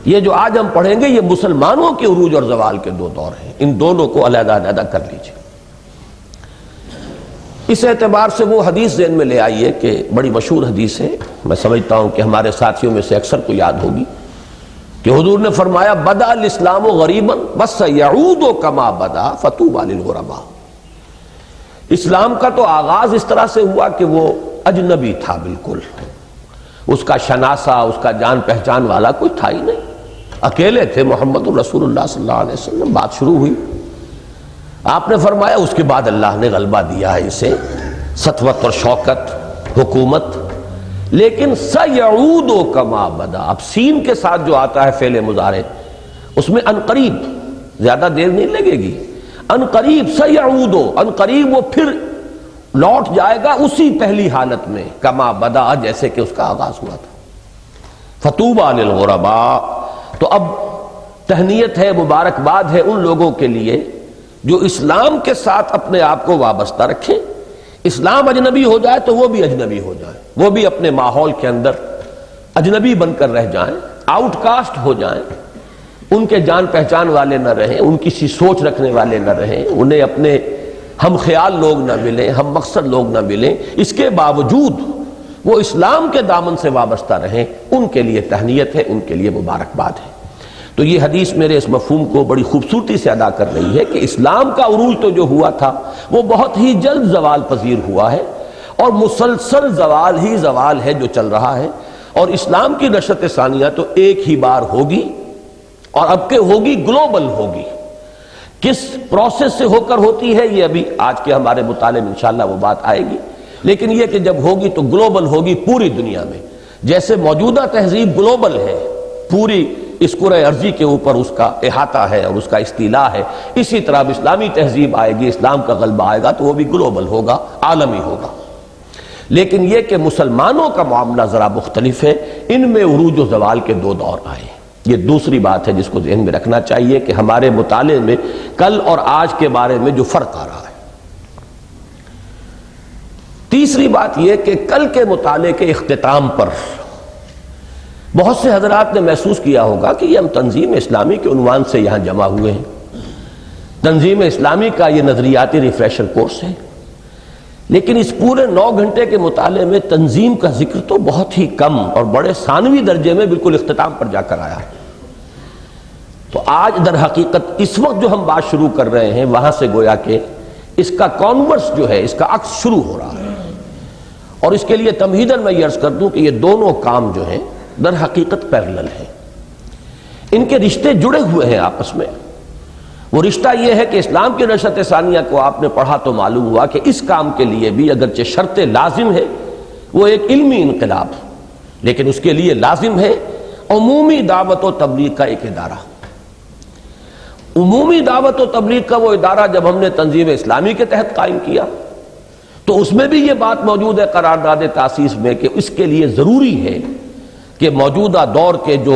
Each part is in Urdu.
یہ جو آج ہم پڑھیں گے یہ مسلمانوں کے عروج اور زوال کے دو دور ہیں، ان دونوں کو علیحدہ علیحدہ کر لیجیے۔ اس اعتبار سے وہ حدیث ذہن میں لے آئیے کہ بڑی مشہور حدیث ہے، میں سمجھتا ہوں کہ ہمارے ساتھیوں میں سے اکثر کو یاد ہوگی، کہ حضور نے فرمایا بدأ الاسلام غریبا وسیعود کما بدا فطوبی للغرباء۔ اسلام کا تو آغاز اس طرح سے ہوا کہ وہ اجنبی تھا، بالکل اس کا شناسہ، اس کا جان پہچان والا کوئی تھا ہی نہیں، اکیلے تھے محمد رسول اللہ صلی اللہ علیہ وسلم۔ بات شروع ہوئی، آپ نے فرمایا اس کے بعد اللہ نے غلبہ دیا ہے اسے، سطوت اور شوکت، حکومت، لیکن سیعود کما بدا، اب سین کے ساتھ جو آتا ہے فعل مضارع، اس میں انقریب، زیادہ دیر نہیں لگے گی، انقریب سیعود، انقریب وہ پھر لوٹ جائے گا اسی پہلی حالت میں، کما بدا، جیسے کہ اس کا آغاز ہوا تھا۔ فطوبی للغرباء، تو اب تہنیت ہے، مبارکباد ہے ان لوگوں کے لیے جو اسلام کے ساتھ اپنے آپ کو وابستہ رکھیں۔ اسلام اجنبی ہو جائے تو وہ بھی اجنبی ہو جائیں، وہ بھی اپنے ماحول کے اندر اجنبی بن کر رہ جائیں، آؤٹ کاسٹ ہو جائیں، ان کے جان پہچان والے نہ رہیں، ان کی سی سوچ رکھنے والے نہ رہیں، انہیں اپنے ہم خیال لوگ نہ ملیں، ہم مقصد لوگ نہ ملیں، اس کے باوجود وہ اسلام کے دامن سے وابستہ رہیں، ان کے لیے تہنیت ہے، ان کے لیے مبارکباد ہے۔ تو یہ حدیث میرے اس مفہوم کو بڑی خوبصورتی سے ادا کر رہی ہے کہ اسلام کا عروج تو جو ہوا تھا وہ بہت ہی جلد زوال پذیر ہوا ہے، اور مسلسل زوال ہی زوال ہے جو چل رہا ہے، اور اسلام کی نشأت ثانیہ تو ایک ہی بار ہوگی، اور اب کہ ہوگی گلوبل ہوگی۔ کس پروسیس سے ہو کر ہوتی ہے یہ ابھی آج کے ہمارے مطالعے میں انشاءاللہ وہ بات آئے گی، لیکن یہ کہ جب ہوگی تو گلوبل ہوگی، پوری دنیا میں۔ جیسے موجودہ تہذیب گلوبل ہے، پوری اس کرۂ ارضی کے اوپر اس کا احاطہ ہے اور اس کا استیلاء ہے، اسی طرح اب اسلامی تہذیب آئے گی، اسلام کا غلبہ آئے گا تو وہ بھی گلوبل ہوگا، عالمی ہوگا۔ لیکن یہ کہ مسلمانوں کا معاملہ ذرا مختلف ہے، ان میں عروج و زوال کے دو دور آئے۔ یہ دوسری بات ہے جس کو ذہن میں رکھنا چاہیے کہ ہمارے مطالعے میں کل اور آج کے بارے میں جو فرق آ رہا ہے۔ تیسری بات یہ کہ کل کے مطالعے کے اختتام پر بہت سے حضرات نے محسوس کیا ہوگا کہ یہ ہم تنظیم اسلامی کے عنوان سے یہاں جمع ہوئے ہیں، تنظیم اسلامی کا یہ نظریاتی ریفریشر کورس ہے، لیکن اس پورے 9 گھنٹے کے مطالعے میں تنظیم کا ذکر تو بہت ہی کم اور بڑے ثانوی درجے میں بالکل اختتام پر جا کر آیا ہے۔ تو آج در حقیقت اس وقت جو ہم بات شروع کر رہے ہیں وہاں سے گویا کہ اس کا کانورس جو ہے، اس کا عکس شروع ہو رہا ہے، اور اس کے لیے تمہیداً میں یہ عرض کر دوں کہ یہ دونوں کام جو ہیں در حقیقت پیرلل ہیں، ان کے رشتے جڑے ہوئے ہیں آپس میں۔ وہ رشتہ یہ ہے کہ اسلام کی نشأت ثانیہ کو آپ نے پڑھا تو معلوم ہوا کہ اس کام کے لیے بھی اگرچہ شرط لازم ہے وہ ایک علمی انقلاب، لیکن اس کے لیے لازم ہے عمومی دعوت و تبلیغ کا ایک ادارہ۔ عمومی دعوت و تبلیغ کا وہ ادارہ جب ہم نے تنظیم اسلامی کے تحت قائم کیا تو اس میں بھی یہ بات موجود ہے قرارداد تاسیس میں کہ اس کے لیے ضروری ہے کہ موجودہ دور کے جو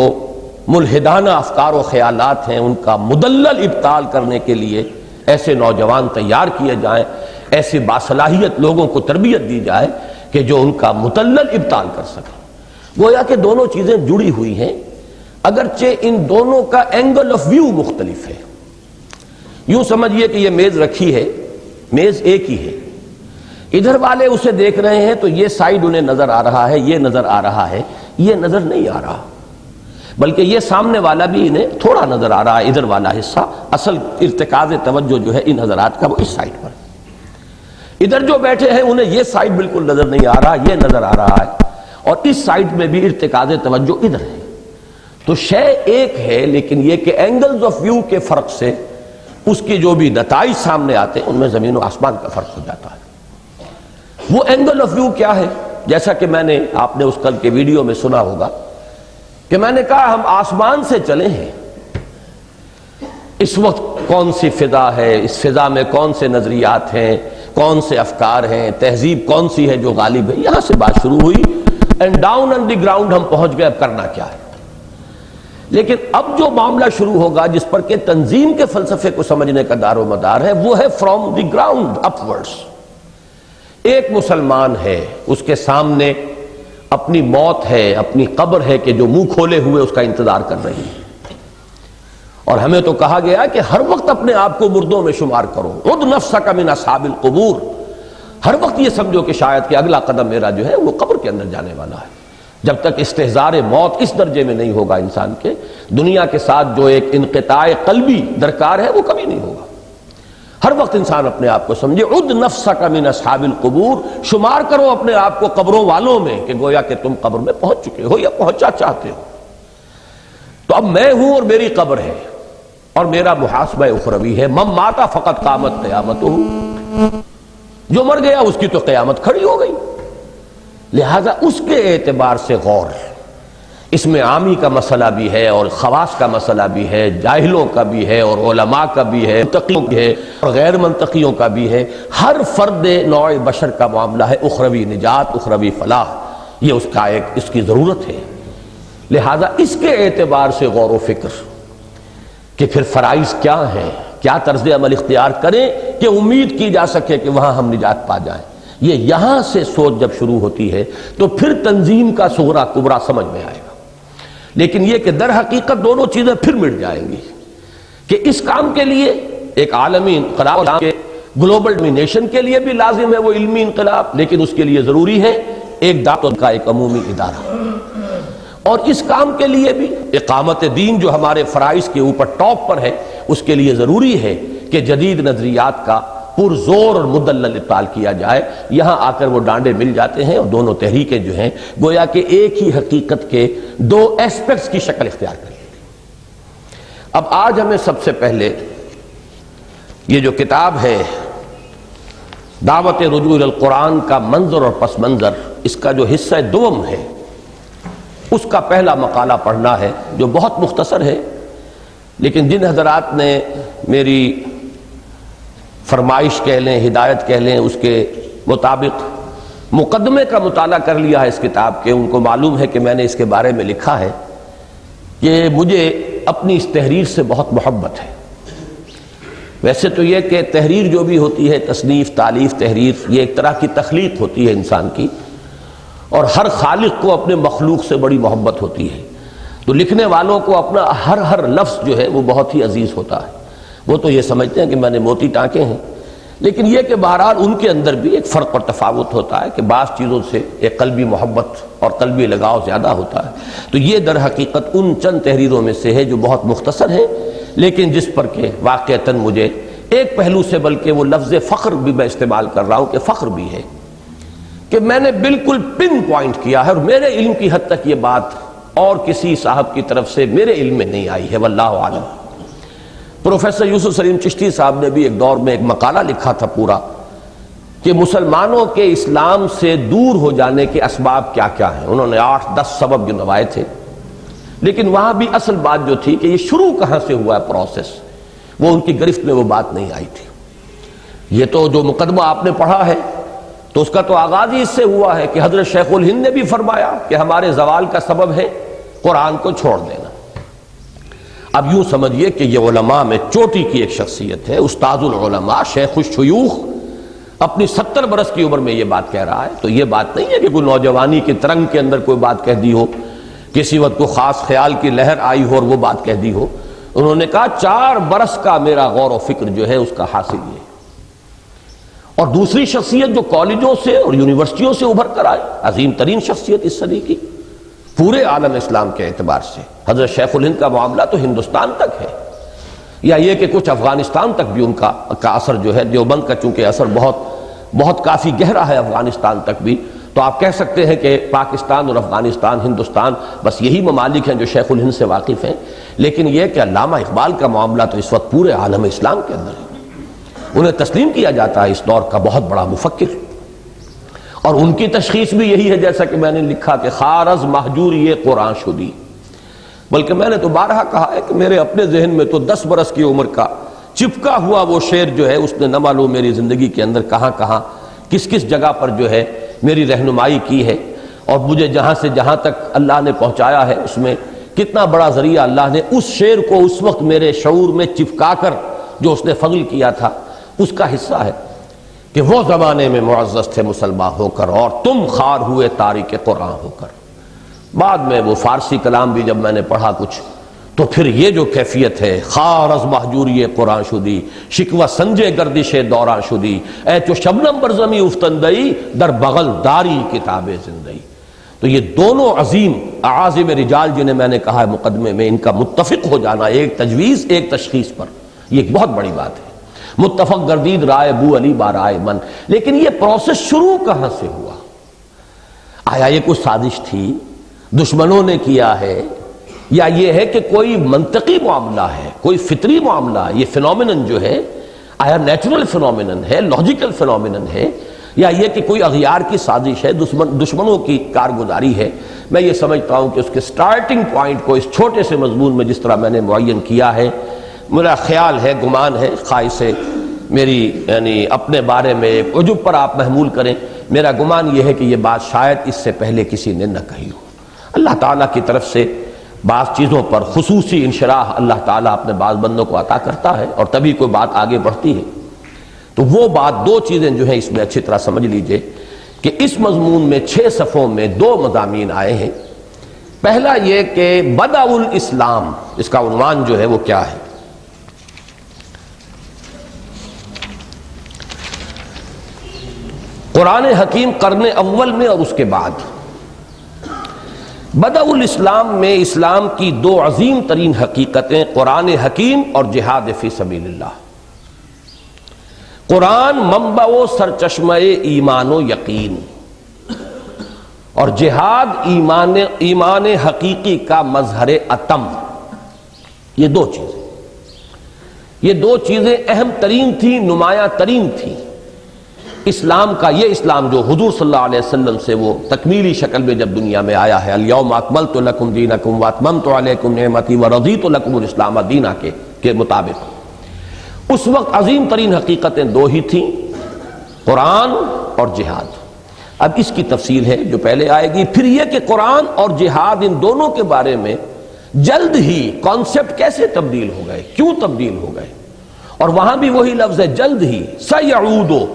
ملحدانہ افکار و خیالات ہیں ان کا مدلل ابطال کرنے کے لیے ایسے نوجوان تیار کیے جائیں، ایسے باصلاحیت لوگوں کو تربیت دی جائے کہ جو ان کا مدلل ابطال کر سکیں۔ گویا کہ دونوں چیزیں جڑی ہوئی ہیں، اگرچہ ان دونوں کا اینگل آف ویو مختلف ہے۔ یوں سمجھیے کہ یہ میز رکھی ہے، میز ایک ہی ہے، ادھر والے اسے دیکھ رہے ہیں تو یہ سائیڈ انہیں نظر آ رہا ہے، یہ نظر آ رہا ہے، یہ نظر نہیں آ رہا، بلکہ یہ سامنے والا بھی انہیں تھوڑا نظر آ رہا ہے، ادھر والا حصہ۔ اصل ارتکاز توجہ جو ہے ان حضرات کا وہ اس سائیڈ پر ہے۔ ادھر جو بیٹھے ہیں انہیں یہ سائیڈ بالکل نظر نہیں آ رہا، یہ نظر آ رہا ہے، اور اس سائیڈ میں بھی ارتکاز توجہ ادھر ہے۔ تو شے ایک ہے، لیکن یہ کہ اینگلز آف ویو کے فرق سے اس کے جو بھی نتائج سامنے آتے ہیں ان میں زمین و آسمان کا فرق ہو جاتا ہے۔ وہ اینگل آف ویو کیا ہے؟ جیسا کہ میں نے آپ نے اس کل کے ویڈیو میں سنا ہوگا کہ میں نے کہا ہم آسمان سے چلے ہیں، اس وقت کون سی فضا ہے، اس فضا میں کون سے نظریات ہیں، کون سے افکار ہیں، تہذیب کون سی ہے جو غالب ہے، یہاں سے بات شروع ہوئی، and down on the ground ہم پہنچ گئے اب کرنا کیا ہے۔ لیکن اب جو معاملہ شروع ہوگا جس پر کہ تنظیم کے فلسفے کو سمجھنے کا دار و مدار ہے وہ ہے from the ground up words. ایک مسلمان ہے، اس کے سامنے اپنی موت ہے، اپنی قبر ہے کہ جو منہ کھولے ہوئے اس کا انتظار کر رہی ہے۔ اور ہمیں تو کہا گیا کہ ہر وقت اپنے آپ کو مردوں میں شمار کرو، خود نفسک من اصحاب القبور، ہر وقت یہ سمجھو کہ شاید کہ اگلا قدم میرا جو ہے وہ قبر کے اندر جانے والا ہے۔ جب تک استحضار موت اس درجے میں نہیں ہوگا انسان کے، دنیا کے ساتھ جو ایک انقطاع قلبی درکار ہے وہ کبھی نہیں ہوگا۔ ہر وقت انسان اپنے آپ کو سمجھے عد نفسک من اصحاب القبور، شمار کرو اپنے آپ کو قبروں والوں میں، کہ گویا کہ تم قبر میں پہنچ چکے ہو یا پہنچا چاہتے ہو۔ تو اب میں ہوں اور میری قبر ہے اور میرا محاسبہ اخروی ہے۔ من مات فقط قامت قیامتہ، جو مر گیا اس کی تو قیامت کھڑی ہو گئی۔ لہذا اس کے اعتبار سے غور، اس میں عامی کا مسئلہ بھی ہے اور خواص کا مسئلہ بھی ہے، جاہلوں کا بھی ہے اور علماء کا بھی ہے، منطقیوں کا ہے اور غیر منطقیوں کا بھی ہے۔ ہر فرد نوع بشر کا معاملہ ہے اخروی نجات، اخروی فلاح، یہ اس کی ضرورت ہے۔ لہذا اس کے اعتبار سے غور و فکر کہ پھر فرائض کیا ہیں، کیا طرز عمل اختیار کریں کہ امید کی جا سکے کہ وہاں ہم نجات پا جائیں، یہ یہاں سے سوچ جب شروع ہوتی ہے تو پھر تنظیم کا صغرا کبرا سمجھ میں آئے گا۔ لیکن یہ کہ در حقیقت دونوں چیزیں پھر مٹ جائیں گی کہ اس کام کے لیے ایک عالمی انقلاب کے گلوبل ڈومینیشن کے لیے بھی لازم ہے وہ علمی انقلاب، لیکن اس کے لیے ضروری ہے ایک دعوت کا ایک عمومی ادارہ، اور اس کام کے لیے بھی اقامت دین جو ہمارے فرائض کے اوپر ٹاپ پر ہے، اس کے لیے ضروری ہے کہ جدید نظریات کا پرزور اور مدلل ابطال کیا جائے۔ یہاں آ کر وہ ڈانڈے مل جاتے ہیں اور دونوں تحریکیں جو ہیں گویا کہ ایک ہی حقیقت کے دو ایسپیکٹس کی شکل اختیار کر لیتی ہیں۔ اب آج ہمیں سب سے پہلے یہ جو کتاب ہے دعوت رجوع القرآن کا منظر اور پس منظر، اس کا جو حصہ دوم ہے اس کا پہلا مقالہ پڑھنا ہے، جو بہت مختصر ہے، لیکن جن حضرات نے میری فرمائش کہہ لیں، ہدایت کہہ لیں، اس کے مطابق مقدمے کا مطالعہ کر لیا ہے اس کتاب کے، ان کو معلوم ہے کہ میں نے اس کے بارے میں لکھا ہے کہ مجھے اپنی اس تحریر سے بہت محبت ہے۔ ویسے تو یہ کہ تحریر جو بھی ہوتی ہے، تصنیف، تالیف، تحریر، یہ ایک طرح کی تخلیق ہوتی ہے انسان کی، اور ہر خالق کو اپنے مخلوق سے بڑی محبت ہوتی ہے، تو لکھنے والوں کو اپنا ہر لفظ جو ہے وہ بہت ہی عزیز ہوتا ہے۔ وہ تو یہ سمجھتے ہیں کہ میں نے موتی ٹانکے ہیں، لیکن یہ کہ بہرحال ان کے اندر بھی ایک فرق اور تفاوت ہوتا ہے کہ بعض چیزوں سے ایک قلبی محبت اور قلبی لگاؤ زیادہ ہوتا ہے۔ تو یہ در حقیقت ان چند تحریروں میں سے ہے جو بہت مختصر ہے، لیکن جس پر کہ واقعتاً مجھے ایک پہلو سے بلکہ وہ لفظ فخر بھی میں استعمال کر رہا ہوں کہ فخر بھی ہے کہ میں نے بالکل پن پوائنٹ کیا ہے، اور میرے علم کی حد تک یہ بات اور کسی صاحب کی طرف سے میرے علم میں نہیں آئی ہے، واللہ عالم۔ پروفیسر یوسف سلیم چشتی صاحب نے بھی ایک دور میں ایک مقالہ لکھا تھا پورا کہ مسلمانوں کے اسلام سے دور ہو جانے کے اسباب کیا کیا ہیں۔ انہوں نے 8-10 سبب گنوائے تھے، لیکن وہاں بھی اصل بات جو تھی کہ یہ شروع کہاں سے ہوا ہے پروسیس، وہ ان کی گرفت میں وہ بات نہیں آئی تھی۔ یہ تو جو مقدمہ آپ نے پڑھا ہے تو اس کا تو آغاز ہی اس سے ہوا ہے کہ حضرت شیخ الہند نے بھی فرمایا کہ ہمارے زوال کا سبب ہے قرآن کو چھوڑ دینا۔ اب یوں سمجھیے کہ یہ علماء میں چوٹی کی ایک شخصیت ہے، استاذ العلماء، شیخ الشیوخ، اپنی 70 برس کی عمر میں یہ بات کہہ رہا ہے۔ تو یہ بات نہیں ہے کہ کوئی نوجوانی کی ترنگ کے اندر کوئی بات کہہ دی ہو، کسی وقت کوئی خاص خیال کی لہر آئی ہو اور وہ بات کہہ دی ہو۔ انہوں نے کہا 4 برس کا میرا غور و فکر جو ہے اس کا حاصل یہ۔ اور دوسری شخصیت جو کالجوں سے اور یونیورسٹیوں سے ابھر کر آئی، عظیم ترین شخصیت اس صدی کی پورے عالم اسلام کے اعتبار سے، حضرت شیخ الہند کا معاملہ تو ہندوستان تک ہے، یا یہ کہ کچھ افغانستان تک بھی ان کا اثر جو ہے، دیوبند کا چونکہ اثر بہت کافی گہرا ہے افغانستان تک بھی، تو آپ کہہ سکتے ہیں کہ پاکستان اور افغانستان، ہندوستان، بس یہی ممالک ہیں جو شیخ الہند سے واقف ہیں۔ لیکن یہ کہ علامہ اقبال کا معاملہ تو اس وقت پورے عالم اسلام کے اندر ہے، انہیں تسلیم کیا جاتا ہے اس دور کا بہت بڑا مفکر، اور ان کی تشخیص بھی یہی ہے جیسا کہ میں نے لکھا کہ خارز محجوری قرآن شدی۔ بلکہ میں نے تو بارہا کہا ہے کہ میرے اپنے ذہن میں تو 10 برس کی عمر کا چپکا ہوا وہ شعر جو ہے اس نے نہ معلوم میری زندگی کے اندر کہاں کہاں کس کس جگہ پر جو ہے میری رہنمائی کی ہے، اور مجھے جہاں سے جہاں تک اللہ نے پہنچایا ہے اس میں کتنا بڑا ذریعہ اللہ نے اس شعر کو اس وقت میرے شعور میں چپکا کر جو اس نے فضل کیا تھا اس کا حصہ ہے کہ وہ زمانے میں معزز تھے مسلمان ہو کر اور تم خار ہوئے تارک قرآن ہو کر۔ بعد میں وہ فارسی کلام بھی جب میں نے پڑھا کچھ، تو پھر یہ جو کیفیت ہے، خار از مہجوری قرآن شدی، شکوہ سنجے گردش دوران شدی، اے تو شبنم بر زمیں افتندئی، در بغل داری کتاب زندئی۔ تو یہ دونوں عظیم اعاظم رجال جنہیں میں نے کہا ہے مقدمے میں، ان کا متفق ہو جانا ایک تجویز ایک تشخیص پر، یہ ایک بہت بڑی بات ہے۔ متفق گردید رائے بو علی بارائے من۔ لیکن یہ پروسیس شروع کہاں سے ہوا؟ آیا یہ کوئی سازش تھی، دشمنوں نے کیا ہے، یا یہ ہے کہ کوئی منطقی معاملہ ہے، کوئی فطری معاملہ ہے؟ یہ فنومینن جو ہے آیا نیچرل فنومینن ہے، لاجیکل فنومینن ہے، یا یہ کہ کوئی اغیار کی سازش ہے، دشمنوں کی کارگزاری ہے؟ میں یہ سمجھتا ہوں کہ اس کے سٹارٹنگ پوائنٹ کو اس چھوٹے سے مضمون میں جس طرح میں نے معین کیا ہے، میرا خیال ہے، گمان ہے، خواہش ہے میری، یعنی اپنے بارے میں ایک عجب پر آپ محمول کریں، میرا گمان یہ ہے کہ یہ بات شاید اس سے پہلے کسی نے نہ کہی ہو۔ اللہ تعالیٰ کی طرف سے بعض چیزوں پر خصوصی انشراح اللہ تعالیٰ اپنے بعض بندوں کو عطا کرتا ہے، اور تبھی کوئی بات آگے بڑھتی ہے۔ تو وہ بات، دو چیزیں جو ہیں اس میں اچھی طرح سمجھ لیجئے کہ اس مضمون میں 6 صفحوں میں 2 مضامین آئے ہیں۔ پہلا یہ کہ بدء الاسلام، اس کا عنوان جو ہے وہ کیا ہے؟ قرآن حکیم قرن اول میں اور اس کے بعد بدء الاسلام میں اسلام کی 2 عظیم ترین حقیقتیں، قرآن حکیم اور جہاد فی سبیل اللہ۔ قرآن منبع و سرچشمہ ایمان و یقین، اور جہاد ایمان حقیقی کا مظہر اتم۔ یہ 2 چیزیں، یہ 2 چیزیں اہم ترین تھیں، نمایاں ترین تھیں اسلام کا۔ یہ اسلام جو حضور صلی اللہ علیہ وسلم سے وہ تکمیلی شکل میں جب دنیا میں آیا ہے، الیوم اکملت لکم دینکم واتممت علیکم نعمتی ورضیت لکم الاسلام دینا کے مطابق، اس وقت عظیم ترین حقیقتیں 2 ہی تھیں، قرآن اور جہاد۔ اب اس کی تفصیل ہے جو پہلے آئے گی۔ پھر یہ کہ قرآن اور جہاد ان دونوں کے بارے میں جلد ہی کانسیپٹ کیسے تبدیل ہو گئے، کیوں تبدیل ہو گئے، اور وہاں بھی وہی لفظ ہے جلد ہی، سیعودو،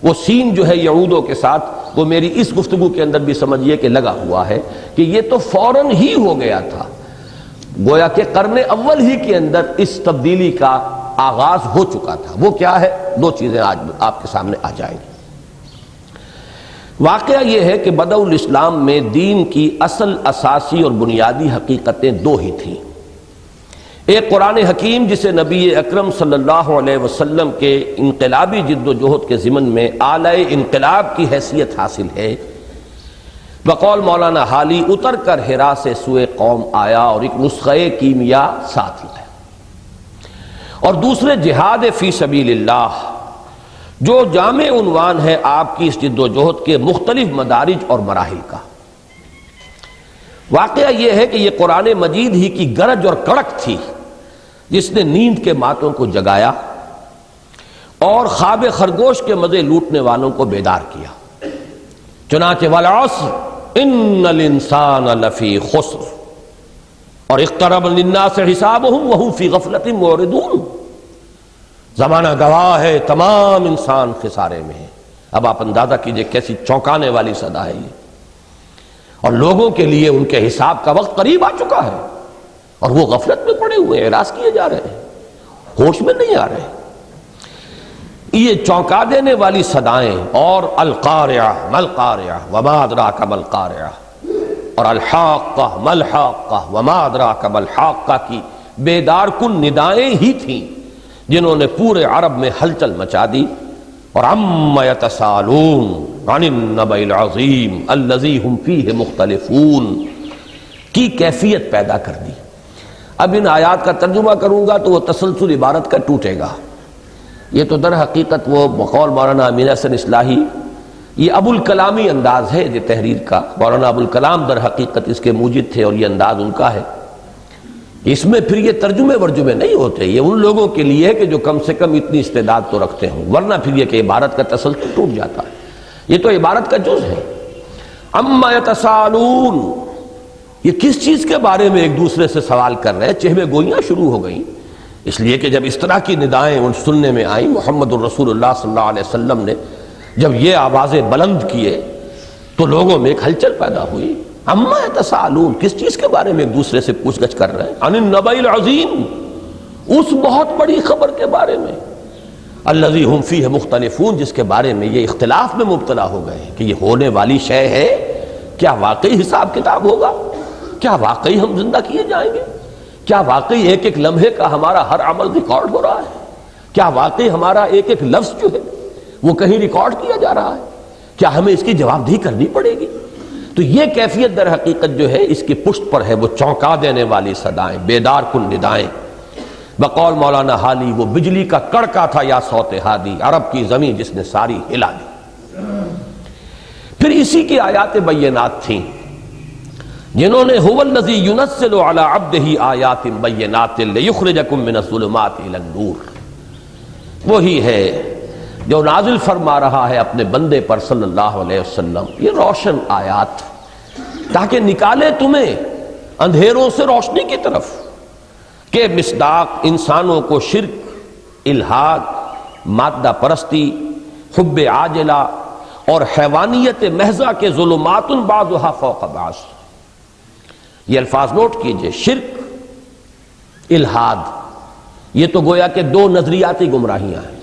وہ سین جو ہے یعودو کے ساتھ، وہ میری اس گفتگو کے اندر بھی سمجھیے کہ لگا ہوا ہے کہ یہ تو فوراً ہی ہو گیا تھا، گویا کہ قرن اول ہی کے اندر اس تبدیلی کا آغاز ہو چکا تھا۔ وہ کیا ہے؟ 2 چیزیں آج آپ کے سامنے آ جائیں گی۔ واقعہ یہ ہے کہ بدء الاسلام میں دین کی اصل، اساسی اور بنیادی حقیقتیں 2 ہی تھیں۔ ایک قرآن حکیم جسے نبی اکرم صلی اللہ علیہ وسلم کے انقلابی جد و جہد کے ضمن میں آلہ انقلاب کی حیثیت حاصل ہے، بقول مولانا حالی اتر کر ہرا سے سوئے قوم آیا، اور ایک نسخہ کیمیا ساتھ لایا۔ اور دوسرے جہاد فی سبیل اللہ، جو جامع عنوان ہے آپ کی اس جد و جہد کے مختلف مدارج اور مراحل کا۔ واقعہ یہ ہے کہ یہ قرآن مجید ہی کی گرج اور کڑک تھی جس نے نیند کے ماتوں کو جگایا اور خواب خرگوش کے مزے لوٹنے والوں کو بیدار کیا۔ چنانچہ والعصر ان الانسان لفی خسر، اور اقترب للناس حسابهم وهم فی غفلۃ معرضون، زمانہ گواہ ہے، تمام انسان خسارے میں ہے۔ اب آپ اندازہ کیجئے کیسی چونکانے والی صدا ہے یہ، اور لوگوں کے لیے ان کے حساب کا وقت قریب آ چکا ہے، اور وہ غفلت میں پڑے ہوئے، اعراض کیے جا رہے ہیں، ہوش میں نہیں آ رہے۔ یہ چونکا دینے والی صدائیں، اور القارعہ ملقارعہ وما ادراک ملقارعہ، اور الحاقہ ملحاقہ وما ادراک ملحاقہ کی بیدار کن ندائیں ہی تھیں جنہوں نے پورے عرب میں ہلچل مچا دی، اور عما یتساءلون عن النبأ العظیم الذی ھم فیہ مختلفون کی کیفیت پیدا کر دی۔ اب ان آیات کا ترجمہ کروں گا تو وہ تسلسل عبارت کا ٹوٹے گا۔ یہ تو در حقیقت وہ بقول مولانا امین حسن اصلاحی، یہ ابو الکلامی انداز ہے یہ تحریر کا، مولانا ابو الکلام در حقیقت اس کے موجد تھے، اور یہ انداز ان کا ہے۔ اس میں پھر یہ ترجمے ورجمے نہیں ہوتے، یہ ان لوگوں کے لیے ہے کہ جو کم سے کم اتنی استعداد تو رکھتے ہوں، ورنہ پھر یہ کہ عبارت کا تسلسل ٹوٹ جاتا ہے۔ یہ تو عبارت کا جز ہے۔ اما یتساءلون، یہ کس چیز کے بارے میں ایک دوسرے سے سوال کر رہے ہیں؟ چہمے گوئیاں شروع ہو گئیں، اس لیے کہ جب اس طرح کی ندائیں ان سننے میں آئیں، محمد الرسول اللہ صلی اللہ علیہ وسلم نے جب یہ آوازیں بلند کیے تو لوگوں میں ایک ہلچل پیدا ہوئی. اما یتساءلون، کس چیز کے بارے میں ایک دوسرے سے پوچھ گچھ کر رہے ہیں؟ عن النبأ العظیم، اس بہت بڑی خبر کے بارے میں. الذی ہم فیہ مختلفون، جس کے بارے میں یہ اختلاف میں مبتلا ہو گئے کہ یہ ہونے والی شے ہے، کیا واقعی حساب کتاب ہوگا؟ کیا واقعی ہم زندہ کیے جائیں گے؟ کیا واقعی ایک ایک لمحے کا ہمارا ہر عمل ریکارڈ ہو رہا ہے؟ کیا واقعی ہمارا ایک ایک لفظ جو ہے وہ کہیں ریکارڈ کیا جا رہا ہے؟ کیا ہمیں اس کی جواب دہی کرنی پڑے گی؟ تو یہ کیفیت در حقیقت جو ہے اس کی پشت پر ہے وہ چونکا دینے والی صدائیں، بیدار کن ندائیں. بقول مولانا حالی وہ بجلی کا کڑکا تھا یا صوت ہادی، عرب کی زمین جس نے ساری ہلا دی. پھر اسی کی آیات بینات تھیں جنہوں نے هو الذی ينزل علی عبدہ آیات بینات لیخرجکم من الظلمات الی النور، وہی ہے جو نازل فرما رہا ہے اپنے بندے پر صلی اللہ علیہ وسلم یہ روشن آیات، تاکہ نکالے تمہیں اندھیروں سے روشنی کی طرف، کہ مصداق انسانوں کو شرک، الحاد، مادہ پرستی، حب عاجلہ اور حیوانیت محضہ کے ظلمات بعضها فوق بعض. یہ الفاظ نوٹ کیجئے، شرک، الحاد، یہ تو گویا کہ دو نظریاتی گمراہیاں ہیں.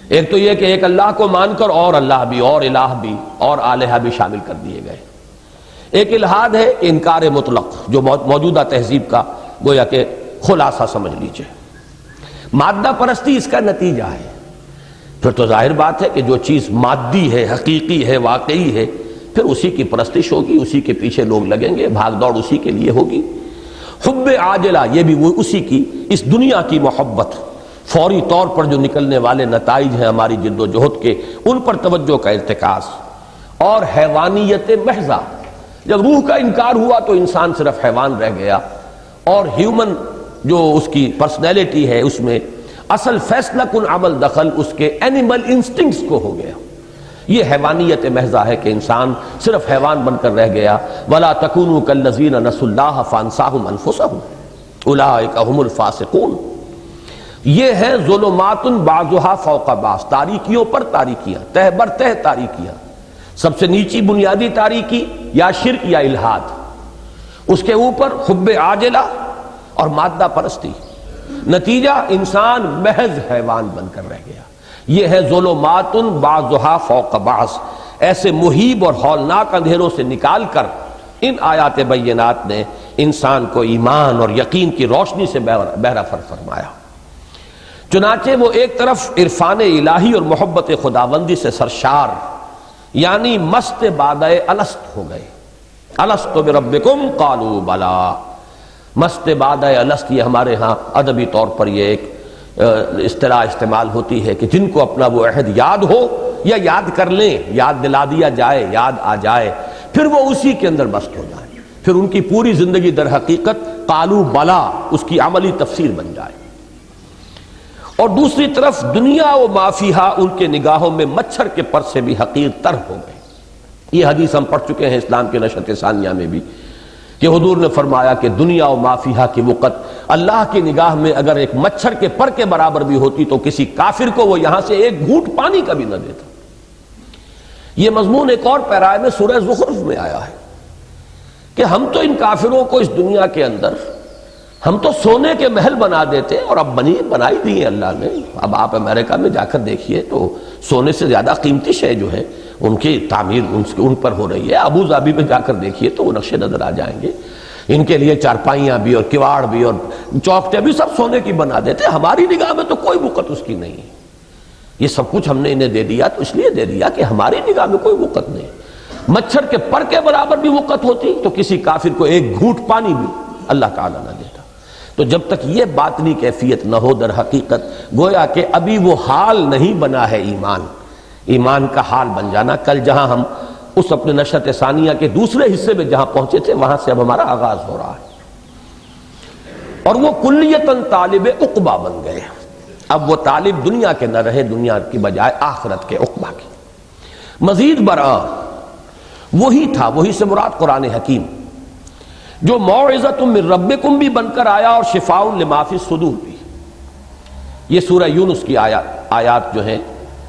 ایک تو یہ کہ ایک اللہ کو مان کر اور اللہ بھی اور الہ بھی اور آلہہ بھی شامل کر دیے گئے. ایک الحاد ہے کہ انکار مطلق، جو موجودہ تہذیب کا گویا کہ خلاصہ سمجھ لیجئے. مادہ پرستی اس کا نتیجہ ہے. پھر تو ظاہر بات ہے کہ جو چیز مادی ہے، حقیقی ہے، واقعی ہے، پھر اسی کی پرستش ہوگی، اسی کے پیچھے لوگ لگیں گے، بھاگ دوڑ اسی کے لیے ہوگی. حب عاجلہ، یہ بھی وہ اسی کی اس دنیا کی محبت، فوری طور پر جو نکلنے والے نتائج ہیں ہماری جد و جہد کے، ان پر توجہ کا ارتکاز. اور حیوانیت محضہ، جب روح کا انکار ہوا تو انسان صرف حیوان رہ گیا، اور ہیومن جو اس کی پرسنالٹی ہے اس میں اصل فیصلہ کن عمل دخل اس کے اینیمل انسٹنکٹس کو ہو گیا. یہ حیوانیت محضہ ہے کہ انسان صرف حیوان بن کر رہ گیا. وَلَا تَكُونُوا كَالَّذِينَ نَسُوا اللَّهَ فَأَنسَاهُمْ أَنفُسَهُمْ أُولَٰئِكَ هُمُ الْفَاسِقُونَ. یہ ہے ظلمات بعضها فوق بعض، تاریکیوں پر تاریکیاں، تہ بر تہ تاریکیاں. سب سے نیچی بنیادی تاریکی یا شرک یا الحاد، اس کے اوپر حب عاجلہ اور مادہ پرستی. نتیجہ انسان محض حیوان بن کر رہ گیا. یہ ہے ظلمات بعضها فوق بعض. ایسے مہیب اور ہولناک اندھیروں سے نکال کر ان آیات بینات نے انسان کو ایمان اور یقین کی روشنی سے بہرہ فرمایا. چنانچہ وہ ایک طرف عرفان الہی اور محبت خداوندی سے سرشار، یعنی مست بادہ الست ہو گئے. الست بربکم قالوا بلا. مست بادہ الست، یہ ہمارے ہاں ادبی طور پر یہ ایک اصطلاح استعمال ہوتی ہے کہ جن کو اپنا وہ عہد یاد ہو یا یاد کر لیں، یاد دلا دیا جائے، یاد آ جائے، پھر وہ اسی کے اندر مست ہو جائیں، پھر ان کی پوری زندگی در حقیقت قالوا بلا اس کی عملی تفسیر بن جائے. اور دوسری طرف دنیا و ما فیہا ان کے نگاہوں میں مچھر کے پر سے بھی حقیر تر ہو گئے. یہ حدیث ہم پڑھ چکے ہیں اسلام کے نشأت ثانیہ میں بھی، کہ حضور نے فرمایا کہ دنیا و ما فیہا کی وقت اللہ کی نگاہ میں اگر ایک مچھر کے پر کے برابر بھی ہوتی تو کسی کافر کو وہ یہاں سے ایک گھونٹ پانی کا بھی نہ دیتا. یہ مضمون ایک اور پیرائے میں سورہ زخرف میں آیا ہے کہ ہم تو ان کافروں کو اس دنیا کے اندر ہم تو سونے کے محل بنا دیتے، اور اب بنائی دی اللہ نے. اب آپ امریکہ میں جا کر دیکھیے تو سونے سے زیادہ قیمتی شے جو ہے ان کی تعمیر ان پر ہو رہی ہے. ابو ظبی میں جا کر دیکھیے تو وہ نقشے نظر آ جائیں گے. ان کے لیے چارپائیاں بھی اور کواڑ بھی اور چوکٹیں بھی سب سونے کی بنا دیتے. ہماری نگاہ میں تو کوئی وقت اس کی نہیں. یہ سب کچھ ہم نے انہیں دے دیا تو اس لیے دے دیا کہ ہماری نگاہ میں کوئی وقت نہیں. مچھر کے پر کے برابر بھی وقت ہوتی تو کسی کافر کو ایک گھونٹ پانی بھی اللہ تعالیٰ نہ دیتا. تو جب تک یہ باطنی کیفیت نہ ہو در حقیقت گویا کہ ابھی وہ حال نہیں بنا ہے ایمان کا حال بن جانا. کل جہاں ہم اس اپنے نشأت ثانیہ کے دوسرے حصے میں جہاں پہنچے تھے وہاں سے اب ہمارا آغاز ہو رہا ہے، اور وہ کلیتاً طالب عقبہ بن گئے. اب وہ طالب دنیا کے نہ رہے، دنیا کی بجائے آخرت کے عقبہ کی. مزید برآں وہی تھا، وہی سے مراد قرآن حکیم جو موعظۃ من ربکم بھی بن کر آیا اور شفاء لما فی الصدور بھی. یہ سورہ یونس کی آیات جو ہیں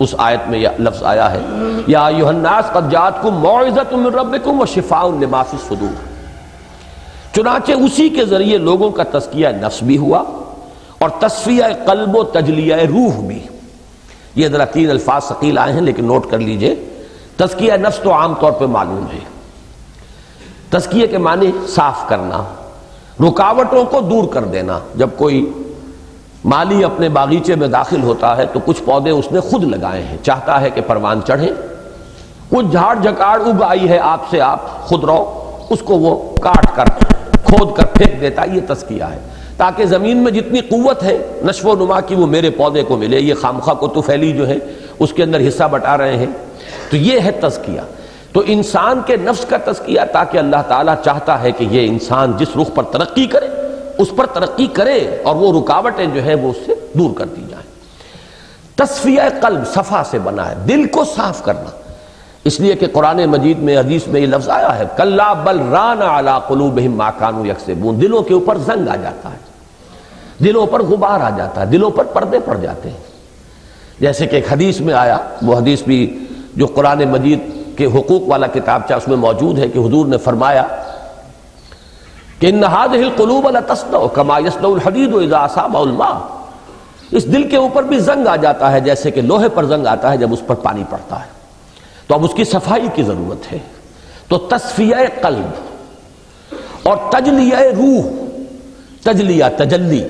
اس آیت میں یہ لفظ آیا ہے یا ایھا الناس قد جاءتکم موعظۃ من ربکم وشفاء لما فی الصدور۔ چنانچہ اسی کے ذریعے لوگوں کا تزکیہ نفس بھی ہوا اور تصفیہ قلب و تجلیہ روح بھی۔ یہ ذرا 3 الفاظ ثقیل آئے ہیں لیکن نوٹ کر لیجئے۔ تزکیہ نفس تو عام طور پہ معلوم ہے، تزکیہ کے معنی صاف کرنا، رکاوٹوں کو دور کر دینا۔ جب کوئی مالی اپنے باغیچے میں داخل ہوتا ہے تو کچھ پودے اس نے خود لگائے ہیں، چاہتا ہے کہ پروان چڑھیں، کچھ جھاڑ جھکاڑ اگ آئی ہے آپ سے آپ خود رو، اس کو وہ کاٹ کر کھود کر پھینک دیتا، یہ تزکیہ ہے، تاکہ زمین میں جتنی قوت ہے نشو و نما کی وہ میرے پودے کو ملے، یہ خامخواہ کو طفیلی جو ہے اس کے اندر حصہ بٹا رہے ہیں۔ تو یہ ہے تزکیہ۔ تو انسان کے نفس کا تزکیہ، تاکہ اللہ تعالیٰ چاہتا ہے کہ یہ انسان جس رخ پر ترقی کرے اس پر ترقی کرے اور وہ رکاوٹیں جو ہیں وہ اس سے دور کر دی جائیں۔ تصفیہ قلب صفا سے بنا ہے، دل کو صاف کرنا، اس لیے کہ قرآن مجید میں حدیث میں یہ لفظ آیا ہے کلا بل ران علی قلوبہم ما کانوا یکسبون، دلوں کے اوپر زنگ آ جاتا ہے، دلوں پر غبار آ جاتا ہے، دلوں پر پردے پڑ جاتے ہیں۔ جیسے کہ ایک حدیث میں آیا، وہ حدیث بھی جو قرآن مجید کے حقوق والا کتابچہ اس میں موجود ہے، کہ حضور نے فرمایا کہ ان هذه القلوب لتصنع كما يصنع الحديد اذا اصابه الماء، اس دل کے اوپر بھی زنگ آ جاتا ہے جیسے کہ لوہے پر زنگ آتا ہے جب اس پر پانی پڑتا ہے، تو اب اس کی صفائی کی ضرورت ہے۔ تو تصفیہ قلب اور تجلیہ روح، تجلیہ تجلی،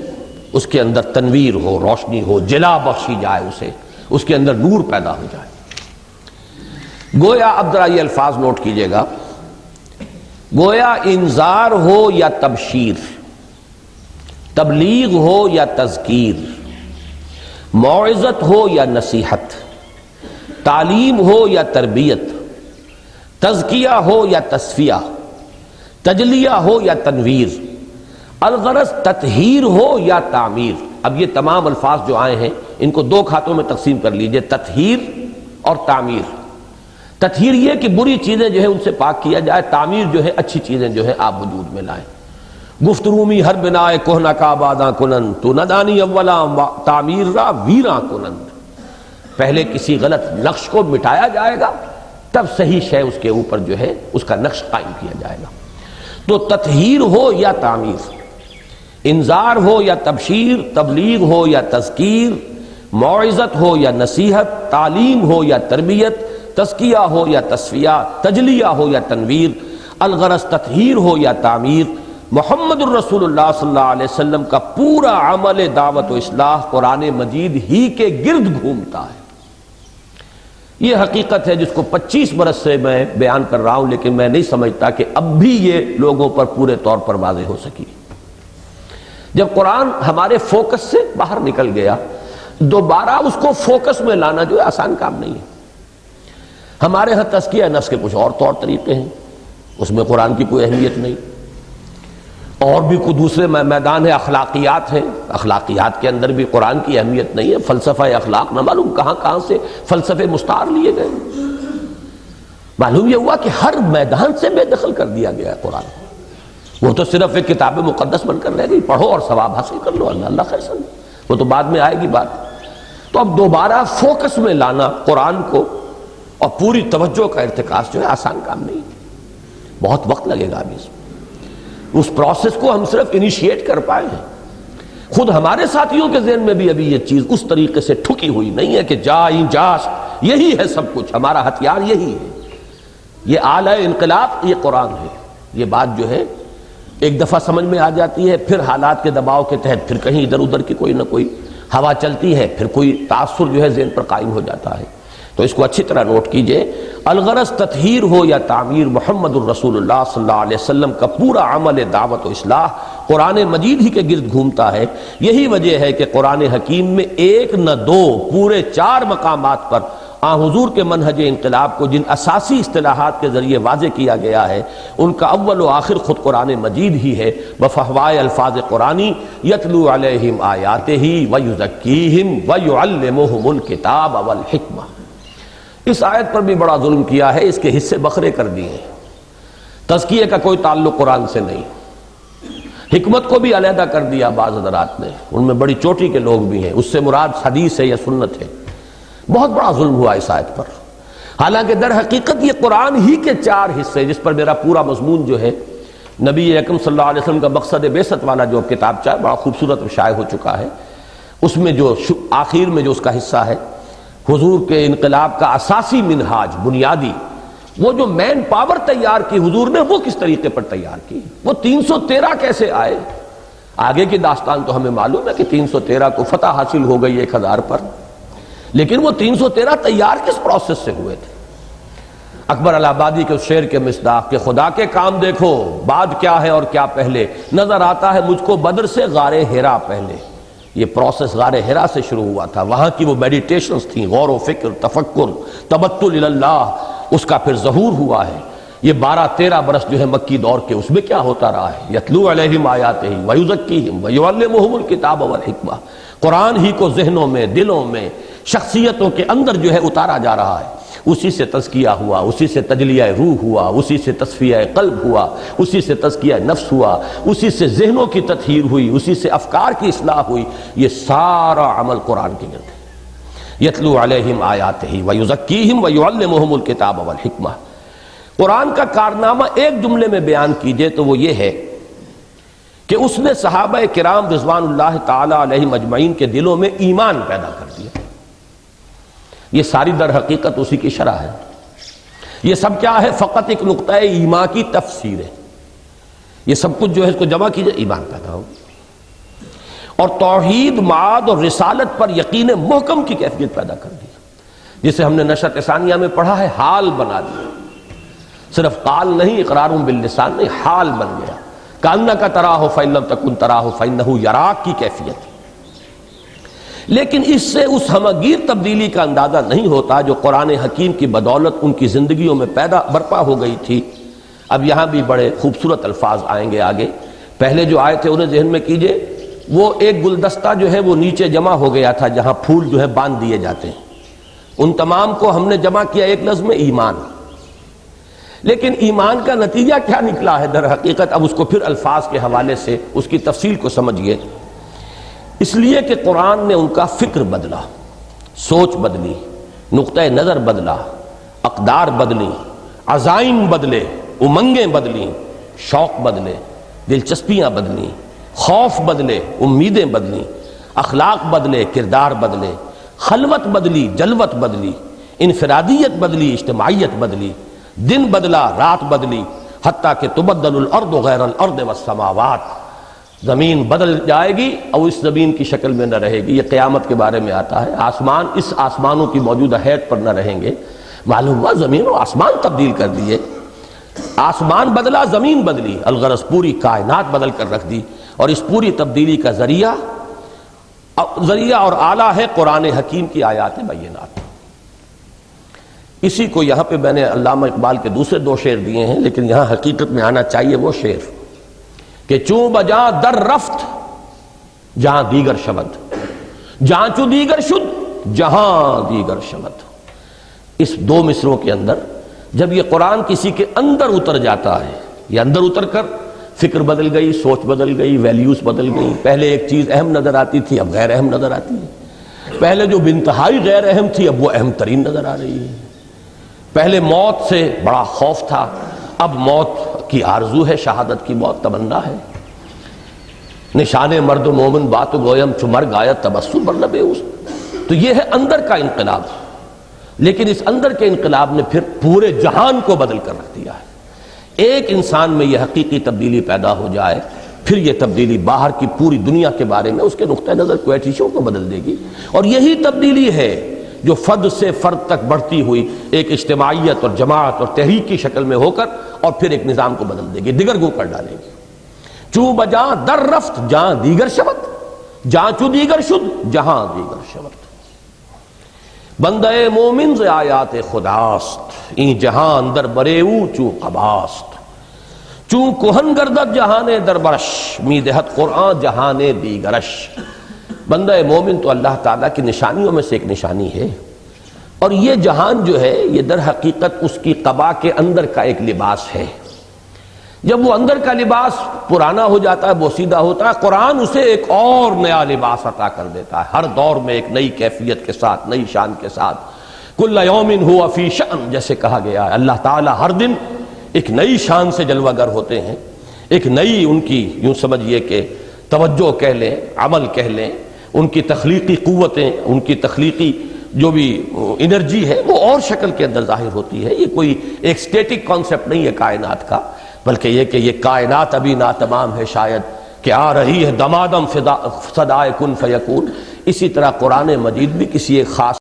اس کے اندر تنویر ہو، روشنی ہو، جلا بخشی جائے اسے، اس کے اندر نور پیدا ہو جائے۔ گویا اب ذرا یہ الفاظ نوٹ کیجئے گا، گویا انذار ہو یا تبشیر، تبلیغ ہو یا تذکیر، موعظت ہو یا نصیحت، تعلیم ہو یا تربیت، تزکیہ ہو یا تصفیہ، تجلیہ ہو یا تنویر، الغرض تطہیر ہو یا تعمیر۔ اب یہ تمام الفاظ جو آئے ہیں ان کو 2 کھاتوں میں تقسیم کر لیجئے، تطہیر اور تعمیر۔ تطہیر یہ کہ بری چیزیں جو ہے ان سے پاک کیا جائے، تعمیر جو ہے اچھی چیزیں جو ہے آپ وجود میں لائیں۔ گفت رومی ہر بنائے کوہنا کا آباداں کنند، تو ندانی اولا تعمیر را ویراں کنند۔ پہلے کسی غلط نقش کو مٹایا جائے گا، تب صحیح شے اس کے اوپر جو ہے اس کا نقش قائم کیا جائے گا۔ تو تطہیر ہو یا تعمیر، انذار ہو یا تبشیر، تبلیغ ہو یا تذکیر، موعظت ہو یا نصیحت، تعلیم ہو یا تربیت، تزکیہ ہو یا تصفیہ، تجلیہ ہو یا تنویر، الغرض تطہیر ہو یا تعمیر، محمد الرسول اللہ صلی اللہ علیہ وسلم کا پورا عمل دعوت و اصلاح قرآن مجید ہی کے گرد گھومتا ہے۔ یہ حقیقت ہے جس کو 25 برس سے میں بیان کر رہا ہوں، لیکن میں نہیں سمجھتا کہ اب بھی یہ لوگوں پر پورے طور پر واضح ہو سکی۔ جب قرآن ہمارے فوکس سے باہر نکل گیا، دوبارہ اس کو فوکس میں لانا جو ہے آسان کام نہیں ہے۔ ہمارے ہاں تزکیہ نفس کے کچھ اور طور طریقے ہیں، اس میں قرآن کی کوئی اہمیت نہیں، اور بھی کوئی دوسرے میدان ہے، اخلاقیات ہیں، اخلاقیات کے اندر بھی قرآن کی اہمیت نہیں ہے۔ فلسفہ اخلاق نہ معلوم کہاں کہاں سے فلسفے مستعار لیے گئے، معلوم یہ ہوا کہ ہر میدان سے بے دخل کر دیا گیا ہے قرآن۔ وہ تو صرف ایک کتاب مقدس بن کر رہ گئی، پڑھو اور ثواب حاصل کر لو، اللہ اللہ خیر سمجھ، وہ تو بعد میں آئے گی بات۔ تو اب دوبارہ فوکس میں لانا قرآن کو اور پوری توجہ کا ارتکاز جو ہے آسان کام نہیں، بہت وقت لگے گا ابھی اس پروسیس کو ہم صرف انیشیٹ کر پائے ہیں۔ خود ہمارے ساتھیوں کے ذہن میں بھی ابھی یہ چیز اس طریقے سے ٹھکی ہوئی نہیں ہے کہ جائیں جاش یہی ہے سب کچھ، ہمارا ہتھیار یہی ہے، یہ آلہ انقلاب یہ قرآن ہے۔ یہ بات جو ہے ایک دفعہ سمجھ میں آ جاتی ہے، پھر حالات کے دباؤ کے تحت پھر کہیں ادھر ادھر کی کوئی نہ کوئی ہوا چلتی ہے، پھر کوئی تاثر جو ہے ذہن پر قائم ہو جاتا ہے۔ تو اس کو اچھی طرح نوٹ کیجئے، الغرض تطہیر ہو یا تعمیر، محمد الرسول اللہ صلی اللہ علیہ وسلم کا پورا عمل دعوت و اصلاح قرآن مجید ہی کے گرد گھومتا ہے۔ یہی وجہ ہے کہ قرآن حکیم میں 1 نہ 2 پورے 4 مقامات پر حضور کے منہج انقلاب کو جن اساسی اصطلاحات کے ذریعے واضح کیا گیا ہے، ان کا اول و آخر خود قرآن مجید ہی ہے۔ بفہوائے الفاظ قرآنی یتلو علیہم آیاتہ ویزکیہم ویعلمہم الکتاب والحکمہ۔ اس آیت پر بھی بڑا ظلم کیا ہے، اس کے حصے بکھرے کر دیے ہیں۔ تزکیے کا کوئی تعلق قرآن سے نہیں، حکمت کو بھی علیحدہ کر دیا بعض حضرات نے، ان میں بڑی چوٹی کے لوگ بھی ہیں، اس سے مراد حدیث ہے یا سنت ہے۔ بہت بڑا ظلم ہوا اس آیت پر، حالانکہ در حقیقت یہ قرآن ہی کے 4 حصے، جس پر میرا پورا مضمون جو ہے نبی اکرم صلی اللہ علیہ وسلم کا مقصد بعثت والا جو کتابچہ ہے بڑا خوبصورت شائع ہو چکا ہے، اس میں جو آخر میں جو اس کا حصہ ہے حضور کے انقلاب کا اساسی منہاج، بنیادی وہ جو مین پاور تیار کی حضور نے، وہ کس طریقے پر تیار کی، وہ 313 کیسے آئے؟ آگے کی داستان تو ہمیں معلوم ہے کہ 313 کو فتح حاصل ہو گئی 1000 پر، لیکن وہ 313 تیار کس پروسیس سے ہوئے تھے؟ اکبر الہ آبادی کے اس شعر کے مصداق کہ خدا کے کام دیکھو بعد کیا ہے اور کیا پہلے، نظر آتا ہے مجھ کو بدر سے غار حرا پہلے۔ یہ پروسیس غار حرا سے شروع ہوا تھا، وہاں کی وہ میڈیٹیشنز تھیں، غور و فکر، تفکر، تبتل اللہ، اس کا پھر ظہور ہوا ہے۔ یہ 12-13 برس جو ہے مکی دور کے، اس میں کیا ہوتا رہا ہے؟ یتلو علیہم آیاتہ ویزکیہم ویعلمہم الکتاب والحکمہ، قرآن ہی کو ذہنوں میں، دلوں میں، شخصیتوں کے اندر جو ہے اتارا جا رہا ہے، اسی سے تزکیہ ہوا، اسی سے تجلیہ روح ہوا، اسی سے تصفیہ قلب ہوا، اسی سے تزکیہ نفس ہوا، اسی سے ذہنوں کی تطہیر ہوئی، اسی سے افکار کی اصلاح ہوئی۔ یہ سارا عمل قرآن کے گرد ہے۔ یتلو علیہم آیاتہ ویزکیہم ویعلمہم الکتاب والحکمہ۔ قرآن کا کارنامہ ایک جملے میں بیان کیجئے تو وہ یہ ہے کہ اس نے صحابہ کرام رضوان اللہ تعالی علیہم اجمعین کے دلوں میں ایمان پیدا کر دیا۔ یہ ساری در حقیقت اسی کی شرح ہے۔ یہ سب کیا ہے؟ فقط ایک نقطہ ایمان کی تفسیر ہے۔ یہ سب کچھ جو ہے اس کو جمع کیجئے، ایمان پیدا ہو، اور توحید، معاد اور رسالت پر یقین محکم کی کیفیت پیدا کر دی، جسے ہم نے نشأۃ ثانیہ میں پڑھا ہے، حال بنا دیا۔ صرف قال نہیں، اقرار باللسان نہیں، حال بن گیا۔ کأنک تراہ فإن لم تکن تراہ فإنہ یراک کی کیفیت۔ لیکن اس سے اس ہمگیر تبدیلی کا اندازہ نہیں ہوتا جو قرآن حکیم کی بدولت ان کی زندگیوں میں برپا ہو گئی تھی۔ اب یہاں بھی بڑے خوبصورت الفاظ آئیں گے آگے۔ پہلے جو آئے تھے انہیں ذہن میں کیجئے، وہ ایک گلدستہ جو ہے وہ نیچے جمع ہو گیا تھا جہاں پھول جو ہے باندھ دیے جاتے ہیں، ان تمام کو ہم نے جمع کیا ایک لفظ میں، ایمان۔ لیکن ایمان کا نتیجہ کیا نکلا ہے در حقیقت؟ اب اس کو پھر الفاظ کے حوالے سے اس کی تفصیل کو سمجھیے۔ اس لیے کہ قرآن نے ان کا فکر بدلا، سوچ بدلی، نقطہ نظر بدلا، اقدار بدلی، عزائم بدلے، امنگیں بدلیں، شوق بدلے، دلچسپیاں بدلیں، خوف بدلے، امیدیں بدلیں، اخلاق بدلے، کردار بدلے، خلوت بدلی، جلوت بدلی، انفرادیت بدلی، اجتماعیت بدلی، دن بدلا، رات بدلی، حتیٰ کہ تبدل الارض غیر الارض والسماوات، زمین بدل جائے گی اور اس زمین کی شکل میں نہ رہے گی۔ یہ قیامت کے بارے میں آتا ہے، آسمان اس آسمانوں کی موجودہ حیت پر نہ رہیں گے۔ معلوم ہوا زمین و آسمان تبدیل کر دیے، آسمان بدلا، زمین بدلی، الغرض پوری کائنات بدل کر رکھ دی۔ اور اس پوری تبدیلی کا ذریعہ اور آلہ ہے قرآن حکیم کی آیات بینات۔ اسی کو یہاں پہ میں نے علامہ اقبال کے دوسرے 2 شعر دیے ہیں، لیکن یہاں حقیقت میں آنا چاہیے وہ شعر کہ چوں بجا در رفت جہاں دیگر شبد، جہاں چو دیگر شد جہاں دیگر شبد۔ اس 2 مصروں کے اندر جب یہ قرآن کسی کے اندر اتر جاتا ہے، یہ اندر اتر کر فکر بدل گئی، سوچ بدل گئی، ویلیوز بدل گئی۔ پہلے ایک چیز اہم نظر آتی تھی، اب غیر اہم نظر آتی ہے۔ پہلے جو بانتہائی غیر اہم تھی، اب وہ اہم ترین نظر آ رہی ہے۔ پہلے موت سے بڑا خوف تھا، اب موت کی آرزو ہے، شہادت کی موت تمنا ہے۔ نشان مرد و مومن بات و گویم چمر گایا تبسم بر لب اس۔ تو یہ ہے اندر کا انقلاب، لیکن اس اندر کے انقلاب نے پھر پورے جہان کو بدل کر رکھ دیا ہے۔ ایک انسان میں یہ حقیقی تبدیلی پیدا ہو جائے، پھر یہ تبدیلی باہر کی پوری دنیا کے بارے میں اس کے نقطہ نظر کو، ایٹیچیوڈ کو بدل دے گی۔ اور یہی تبدیلی ہے جو فرد سے فرد تک بڑھتی ہوئی ایک اجتماعیت اور جماعت اور تحریک کی شکل میں ہو کر اور پھر ایک نظام کو بدل دے گی، دیگر گو کر ڈالے گی۔ چوں بجا در رفت جہاں دیگر شبد، جہاں چو دیگر شد جہاں دیگر شبد۔ بندہ مومن ز آیات خداست، این جہاں اندر برے او چوں قباست۔ چوں کہن گردد جہان دربرش، می دہت قرآن جہان دیگرش۔ بندہ مومن تو اللہ تعالیٰ کی نشانیوں میں سے ایک نشانی ہے، اور یہ جہان جو ہے یہ در حقیقت اس کی قبا کے اندر کا ایک لباس ہے۔ جب وہ اندر کا لباس پرانا ہو جاتا ہے، بوسیدہ ہوتا ہے، قرآن اسے ایک اور نیا لباس عطا کر دیتا ہے، ہر دور میں ایک نئی کیفیت کے ساتھ، نئی شان کے ساتھ۔ کل یوم ہوا فی شأن، جیسے کہا گیا ہے، اللہ تعالیٰ ہر دن ایک نئی شان سے جلوہ گر ہوتے ہیں، ایک نئی ان کی یوں سمجھیے کہ توجہ کہہ لیں، عمل کہہ لیں، ان کی تخلیقی قوتیں، ان کی تخلیقی جو بھی انرجی ہے وہ اور شکل کے اندر ظاہر ہوتی ہے۔ یہ کوئی ایک سٹیٹک کانسیپٹ نہیں ہے کائنات کا، بلکہ یہ کہ یہ کائنات ابھی ناتمام ہے، شاید کہ آ رہی ہے دمادم صدائے کن فیکون۔ اسی طرح قرآن مجید بھی کسی ایک خاص